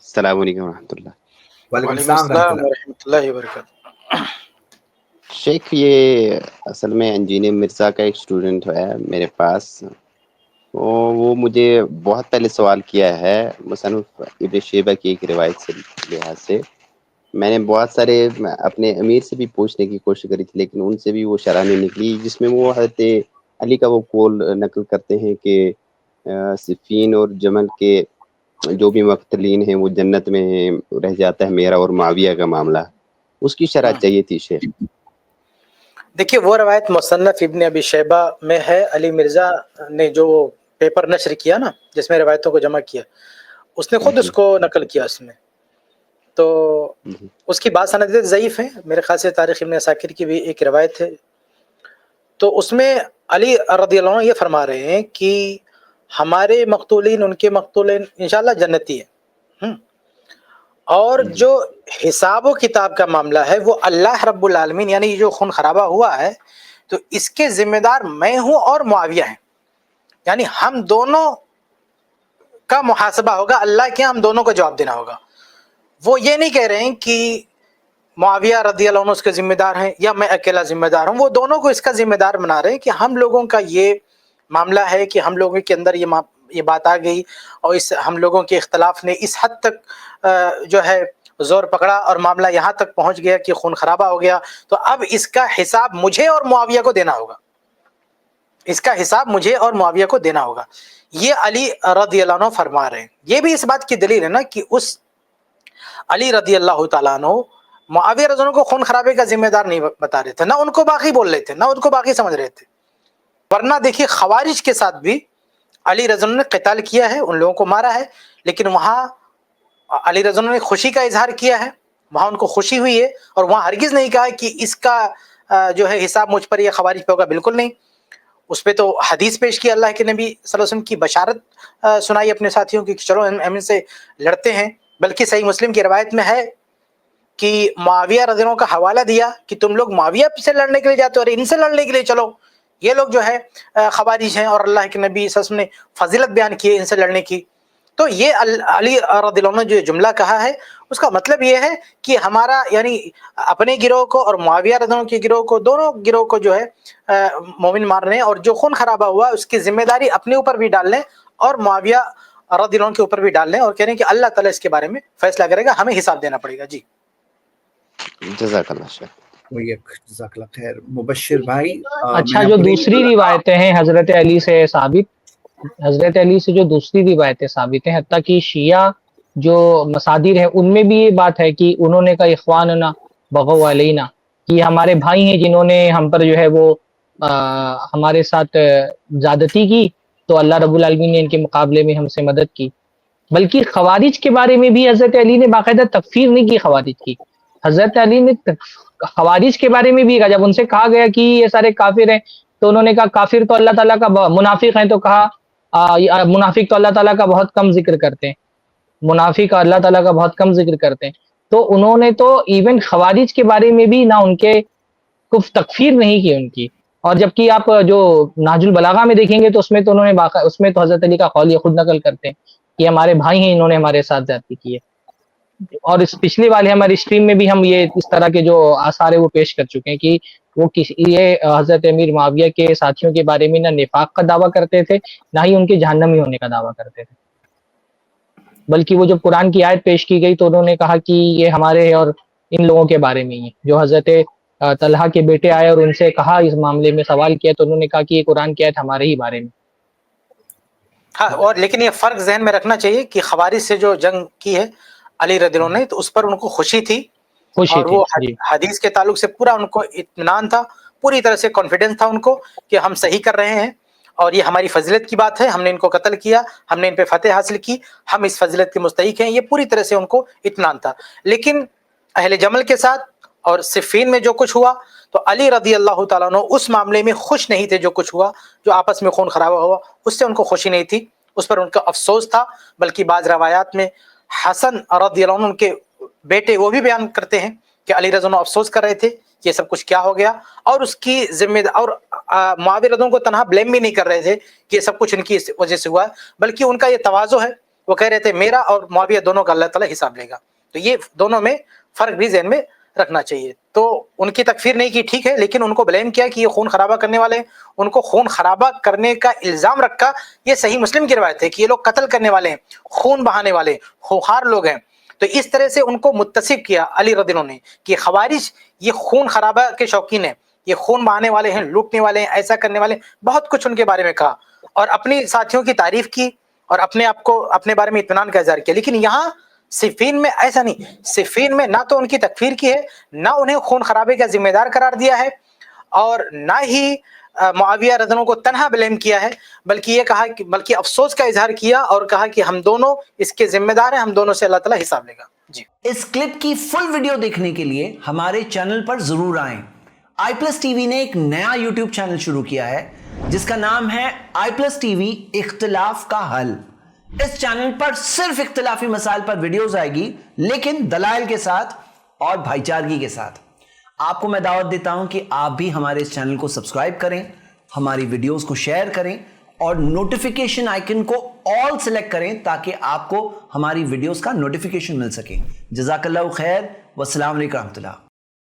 السلام علیکم ورحمۃ اللہ۔ وعلیکم وعلیکم السلام ورحمۃ السلام اللہ۔ ورحمۃ اللہ وبرکاتہ۔ شیخ یہ اصل میں انجینئر مرزا کا ایک اسٹوڈنٹ ہے میرے پاس، وہ مجھے بہت پہلے سوال کیا ہے مصنف ابن شیبہ کی ایک روایت سے لحاظ سے۔ میں نے بہت سارے اپنے امیر سے بھی پوچھنے کی کوشش کری تھی، لیکن ان سے بھی وہ شرح نہیں نکلی، جس میں وہ حضرت علی کا وہ قول نقل کرتے ہیں کہ صفین اور جمل کے جو بھی مقتلین ہیں وہ جنت میں ہیں، رہ جاتا ہے میرا اور معاویہ کا معاملہ۔ اس کی شرح چاہیے تھی شیخ۔ دیکھیے وہ روایت مصنف ابن ابی شیبہ میں ہے، علی مرزا نے جو پیپر نشر کیا نا جس میں روایتوں کو جمع کیا، اس نے خود اس کو نقل کیا اس میں، تو اس کی بعض سندیں ضعیف ہیں، میرے خیال سے تاریخ ابن عساکر کی بھی ایک روایت ہے، تو اس میں علی رضی اللہ عنہ یہ فرما رہے ہیں کہ ہمارے مقتولین ان کے مقتولین انشاءاللہ جنتی ہیں، اور جو حساب و کتاب کا معاملہ ہے وہ اللہ رب العالمین، یعنی جو خون خرابہ ہوا ہے تو اس کے ذمہ دار میں ہوں اور معاویہ ہیں، یعنی ہم دونوں کا محاسبہ ہوگا اللہ کے، ہم دونوں کو جواب دینا ہوگا۔ وہ یہ نہیں کہہ رہے ہیں کہ معاویہ رضی اللہ عنہ اس کے ذمہ دار ہیں یا میں اکیلا ذمہ دار ہوں، وہ دونوں کو اس کا ذمہ دار بنا رہے ہیں کہ ہم لوگوں کا یہ معاملہ ہے کہ ہم لوگوں کے اندر یہ بات آ گئی، اور اس ہم لوگوں کے اختلاف نے اس حد تک جو ہے زور پکڑا اور معاملہ یہاں تک پہنچ گیا کہ خون خرابہ ہو گیا، تو اب اس کا حساب مجھے اور معاویہ کو دینا ہوگا، اس کا حساب مجھے اور معاویہ کو دینا ہوگا، یہ علی رضی اللہ عنہ فرما رہے ہیں۔ یہ بھی اس بات کی دلیل ہے نا کہ اس علی رضی اللہ تعالیٰ عنہ معاویہ رضی اللہ عنہ کو خون خرابے کا ذمہ دار نہیں بتا رہے تھے، نہ ان کو باقی بول رہے تھے، نہ ان کو باقی سمجھ رہے تھے، ورنہ دیکھیے خوارج کے ساتھ بھی علی رضی اللہ عنہ نے قتال کیا ہے، ان لوگوں کو مارا ہے، لیکن وہاں علی رضی اللہ عنہ نے خوشی کا اظہار کیا ہے، وہاں ان کو خوشی ہوئی ہے، اور وہاں ہرگز نہیں کہا کہ اس کا جو ہے حساب مجھ پر یا خوارج پہ ہوگا، بالکل نہیں۔ اس پہ تو حدیث پیش کی، اللہ کے نبی صلی اللہ علیہ وسلم کی بشارت سنائی اپنے ساتھیوں کی کہ چلو ہم ان سے لڑتے ہیں، بلکہ صحیح مسلم کی روایت میں ہے کہ معاویہ رضی اللہ عنہ کا حوالہ دیا کہ تم لوگ معاویہ سے لڑنے کے لیے جاتے ہو اور ان سے لڑنے کے لیے چلو، یہ لوگ جو ہے خوارج ہیں، اور اللہ کے نبی صلی اللہ علیہ وسلم نے فضیلت بیان کی ہے ان سے لڑنے کی۔ تو یہ علی رضی اللہ عنہ جو جملہ کہا ہے اس کا مطلب یہ ہے کہ ہمارا یعنی اپنے گروہ کو اور معاویہ رضی اللہ عنہ کے گروہ کو، دونوں گروہ کو جو ہے مومن مان رہے ہیں، اور جو خون خرابہ ہوا اس کی ذمہ داری اپنے اوپر بھی ڈال لیں اور معاویہ رضی اللہ عنہ کے اوپر بھی ڈال لیں، اور کہہ رہے ہیں کہ اللہ تعالیٰ اس کے بارے میں فیصلہ کرے گا، ہمیں حساب دینا پڑے گا۔ جی جزاک اللہ شیخ۔ جزاک اللہ خیر۔ مبشر بھائی، اچھا، جو دوسری روایتیں ہیں حضرت علی سے ثابت، حضرت علی سے جو دوسری روایتیں ثابت ہیں، حتیٰ کہ شیعہ جو مصادر ہیں ان میں بھی یہ بات ہے کہ انہوں نے کہا اخواننا بغوا علینا، کہ ہمارے بھائی ہیں جنہوں نے ہم پر جو ہے وہ ہمارے ساتھ زیادتی کی، تو اللہ رب العالمین نے ان کے مقابلے میں ہم سے مدد کی۔ بلکہ خوارج کے بارے میں بھی حضرت علی نے باقاعدہ تکفیر نہیں کی خوارج کی، حضرت علی نے خوارج کے بارے میں بھی کہا، جب ان سے کہا گیا کہ یہ سارے کافر ہیں تو انہوں نے کہا کافر تو اللہ تعالیٰ کا، منافق ہیں تو کہا منافق تو اللہ تعالیٰ کا بہت کم ذکر کرتے ہیں، منافق اللہ تعالیٰ کا بہت کم ذکر کرتے ہیں۔ تو انہوں نے تو ایون خوارج کے بارے میں بھی نہ ان کے کفر تکفیر نہیں کی ان کی، اور جبکہ آپ جو نہج البلاغہ میں دیکھیں گے تو اس میں تو انہوں نے اس میں تو حضرت علی کا قول یہ خود نقل کرتے ہیں کہ ہمارے بھائی ہیں، انہوں نے ہمارے ساتھ زیادتی کی ہے۔ اور اس پچھلے والے ہماری اسٹریم میں بھی ہم یہ اس طرح کے جو آثار ہے وہ پیش کر چکے ہیں کہ وہ یہ حضرت امیر معاویہ کے ساتھیوں کے بارے میں نہ نفاق کا دعویٰ کرتے تھے، نہ ہی ان کے جہنمی ہونے کا دعویٰ کرتے تھے، بلکہ وہ جب قرآن کی آیت پیش کی گئی تو انہوں نے کہا کہ یہ ہمارے اور ان لوگوں کے بارے میں ہی، جو حضرت طلحہ کے بیٹے آئے اور ان سے کہا اس معاملے میں سوال کیا تو انہوں نے کہا کہ یہ قرآن کی آیت ہمارے ہی بارے میں۔ ہاں، اور لیکن یہ فرق ذہن میں رکھنا چاہیے کہ خوارج سے جو جنگ کی ہے علی رضی اللہ عنہ نے، تو اس پر ان کو خوشی تھی، خوشی اور تھی وہ جی، حدیث کے تعلق سے پورا ان کو اطمینان تھا، پوری طرح سے کانفیڈنس تھا ان کو کہ ہم صحیح کر رہے ہیں، اور یہ ہماری فضیلت کی بات ہے، ہم نے ان کو قتل کیا، ہم نے ان پہ فتح حاصل کی، ہم اس فضیلت کے مستحق ہیں، یہ پوری طرح سے ان کو اطمینان تھا۔ لیکن اہل جمل کے ساتھ اور صفین میں جو کچھ ہوا تو علی رضی اللہ تعالیٰ عنہ اس معاملے میں خوش نہیں تھے، جو کچھ ہوا، جو آپس میں خون خرابہ ہوا اس سے ان کو خوشی نہیں تھی، اس پر ان کا افسوس تھا۔ بلکہ بعض روایات میں حسن رضی اللہ عنہ ان کے بیٹے وہ بھی بیان کرتے ہیں کہ علی رضی اللہ عنہ افسوس کر رہے تھے کہ یہ سب کچھ کیا ہو گیا، اور اس کی ذمہ اور معاویہ رضی اللہ عنہ کو تنہا بلیم بھی نہیں کر رہے تھے کہ یہ سب کچھ ان کی وجہ سے ہوا ہے، بلکہ ان کا یہ تواضع ہے وہ کہہ رہے تھے میرا اور معاویہ دونوں کا اللہ تعالیٰ حساب لے گا. تو یہ دونوں میں فرق بھی ذہن میں رکھنا چاہیے. تو ان کی تکفیر نہیں کی ٹھیک ہے، لیکن ان کو بلیم کیا کہ یہ خون خرابہ کرنے والے ہیں، ان کو خون خرابہ کرنے کا الزام رکھا. یہ صحیح مسلم کی روایت ہے کہ یہ لوگ قتل کرنے والے ہیں، خون بہانے والے خوخار لوگ ہیں. تو اس طرح سے ان کو متصف کیا علی رضی اللہ عنہ نے کہ خوارج یہ خون خرابہ کے شوقین ہیں، یہ خون بہانے والے ہیں، لوٹنے والے ہیں، ایسا کرنے والے ہیں. بہت کچھ ان کے بارے میں کہا اور اپنی ساتھیوں کی تعریف کی اور اپنے آپ کو اپنے بارے میں اطمینان کا اظہار کیا. لیکن یہاں صفین میں ایسا نہیں. صفین میں نہ تو ان کی تکفیر کی ہے، نہ انہیں خون خرابے کا ذمہ دار قرار دیا ہے، اور نہ ہی معاویہ رضی اللہ عنہ کو تنہا بلیم کیا ہے، بلکہ یہ کہا کہ بلکہ افسوس کا اظہار کیا اور کہا کہ ہم دونوں اس کے ذمہ دار ہیں، ہم دونوں سے اللہ تعالیٰ حساب لے گا. جی اس کلپ کی فل ویڈیو دیکھنے کے لیے ہمارے چینل پر ضرور آئیں. آئی پلس ٹی وی نے ایک نیا یوٹیوب چینل شروع کیا ہے جس کا نام ہے آئی پلس ٹی وی اختلاف کا حل. اس چینل پر صرف اختلافی مسائل پر ویڈیوز آئے گی، لیکن دلائل کے ساتھ اور بھائی چارگی کے ساتھ. آپ کو میں دعوت دیتا ہوں کہ آپ بھی ہمارے اس چینل کو سبسکرائب کریں، ہماری ویڈیوز کو شیئر کریں اور نوٹیفیکیشن آئیکن کو آل سلیکٹ کریں تاکہ آپ کو ہماری ویڈیوز کا نوٹیفیکیشن مل سکے. جزاک اللہ خیر، والسلام علیکم ورحمۃ اللہ.